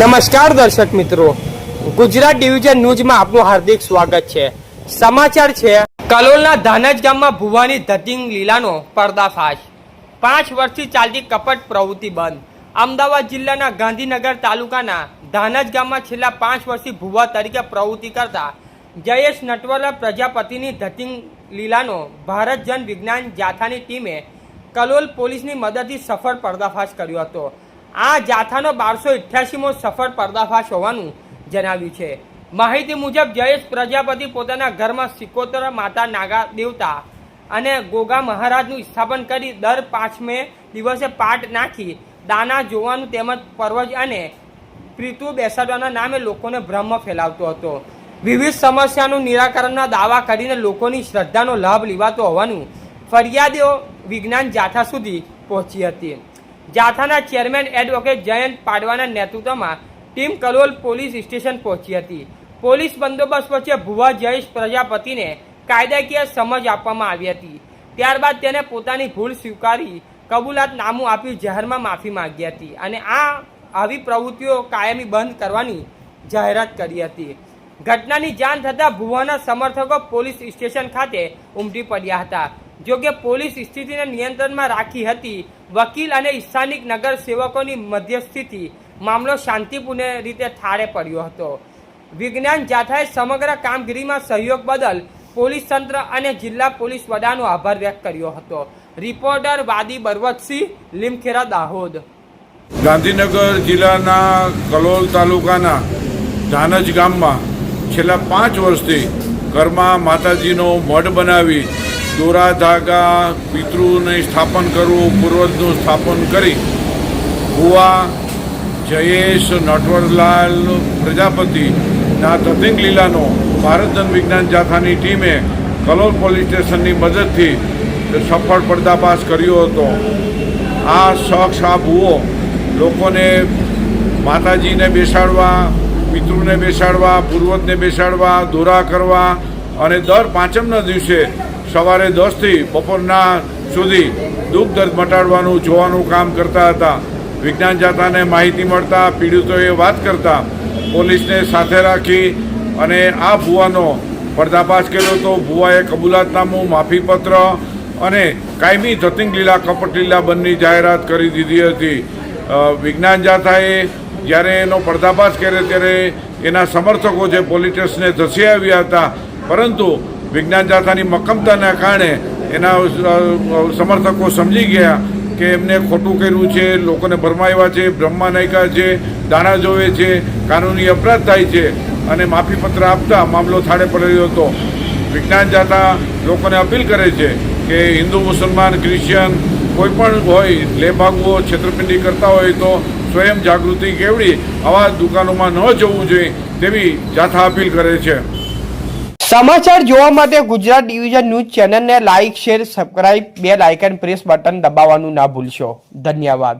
નમસ્કાર દર્શક મિત્રો, ગુજરાત ડિવિઝન ન્યૂઝમાં આપનું હાર્દિક સ્વાગત છે। સમાચાર છે, કલોલના ધાનજ ગામમાં ભુવાની ધતિંગ લીલાનો પર્દાફાશ। 5 વર્ષથી ચાલતી કપટ પ્રવૃત્તિ બંધ। અમદાવાદ જિલ્લાના ગાંધીનગર તાલુકાના ધાનજ ગામમાં છેલ્લા 5 વર્ષથી ભુવા તરીકે પ્રવૃત્તિ કરતા જયેશ નટવરલાલ પ્રજાપતિની ધતિંગ લીલાનો ભારત જન વિજ્ઞાન જાથાની ટીમે કલોલ પોલીસની મદદથી સફળ પર્દાફાશ કર્યો હતો। આ જાથાનો 1288મો સફળ પર્દાફાશ હોવાનું જણાવ્યું છે। માહિતી મુજબ જયેશ પ્રજાપતિ પોતાના ઘરમાં સિકોતર માતા નાગા દેવતા અને ગોગા મહારાજનું સ્થાપન કરી દર 5મે દિવસે પાટ નાખી દાના જોવાનું તેમજ પર્વજ અને પ્રીતુ બેસાડવાના નામે લોકોને ભ્રમ ફેલાવતો હતો। વિવિધ સમસ્યાનું નિરાકરણના દાવા કરીને લોકોની શ્રદ્ધાનો લાભ લેવાતો હોવાનું ફરિયાદો વિજ્ઞાન જાથા સુધી પહોંચી હતી। જાથાના ચેરમેન એડવોકેટ જયંત પાડવાના નેતૃત્વમાં ટીમ કલોલ પોલીસ સ્ટેશન પહોંચી હતી। પોલીસ બંદોબસ્ત વચ્ચે ભુવા જયેશ પ્રજાપતિને કાયદાકીય સમજ આપવામાં આવી હતી। ત્યારબાદ તેને પોતાની ભૂલ સ્વીકારી કબૂલાતનામું આપી જાહેરમાં માફી માંગી હતી અને આવી પ્રવૃત્તિઓ કાયમી બંધ કરવાની જાહેરાત કરી હતી। ઘટનાની જાણ થતાં ભુવાના સમર્થકો પોલીસ સ્ટેશન ખાતે ઉમટી પડ્યા હતા। જોકે પોલીસ સ્થિતિને નિયંત્રણમાં રાખી હતી। વકીલ અને સ્થાનિક નગર સેવકોની મધ્યસ્થીથી મામલો શાંતિપૂર્ણ રીતે થાળે પડ્યો હતો। વિજ્ઞાન જાથાએ સમગ્ર કામગીરીમાં સહયોગ બદલ પોલીસ તંત્ર અને જિલ્લા પોલીસ વડાનો આભાર વ્યક્ત કર્યો હતો। રિપોર્ટર વાદી બરવતસિંહ, લીમખેડા, દાહોદ। ગાંધીનગર જિલ્લાના કલોલ તાલુકાના ધાનજ ગામમાં છેલ્લા 5 વર્ષથી ઘરમાં માતાજીનો મઢ બનાવી દોરા ધાગા પિતૃને સ્થાપન કરવું, પૂર્વજનું સ્થાપન કરી ભુવા જયેશ નટવરલાલ પ્રજાપતિના ધતિંગ લીલાનો ભારત જન વિજ્ઞાન જાથાની ટીમે કલોલ પોલીસ સ્ટેશનની મદદથી સફળ પર્દાફાશ કર્યો હતો। આ શખ્સ, આ ભુવો લોકોને માતાજીને બેસાડવા, પિતૃને બેસાડવા, પૂર્વજને બેસાડવા, દોરા કરવા અને દર 5મના દિવસે સવારે 10થી બપોરના સુધી દુઃખ દર્દ મટાડવાનું જોવાનું કામ કરતા હતા। વિજ્ઞાન જાથાને માહિતી મળતા પીડિતોએ વાત કરતા પોલીસને સાથે રાખી અને આ ભુવાનો પર્દાફાશ કર્યો હતો। ભુવાએ કબૂલાતનામું, માફીપત્ર અને કાયમી ધતિંગ લીલા કપટ લીલા બંધની જાહેરાત કરી દીધી હતી। વિજ્ઞાન જાથાએ જ્યારે એનો પર્દાફાશ કર્યો ત્યારે એના સમર્થકો જે પોલીસ સ્ટેશને ધસી આવ્યા હતા, પરંતુ વિજ્ઞાન જાથાની મક્કમતાના કારણે એના સમર્થકો સમજી ગયા કે એમને ખોટું કર્યું છે, લોકોને ભરમાવ્યા છે, બ્રહ્મા નાખ્યા છે, દાણા જોવે છે, કાનૂની અપરાધ થાય છે અને માફીપત્ર આપતા મામલો થાળે પડ્યો હતો। વિજ્ઞાન જાથા લોકોને અપીલ કરે છે કે હિન્દુ, મુસલમાન, ક્રિશ્ચિયન કોઈ પણ હોય, લેભાગુઓ છેતરપિંડી કરતા હોય તો સ્વયં જાગૃતિ કેળવી આવા દુકાનોમાં ન જવું જોઈએ તેવી જાથા અપીલ કરે છે। સમાચાર જોવા માટે ગુજરાત ડિવિઝન ન્યૂઝ ચેનલને like, share, subscribe, bell icon press button દબાવવાનું ના ભૂલશો। ધન્યવાદ।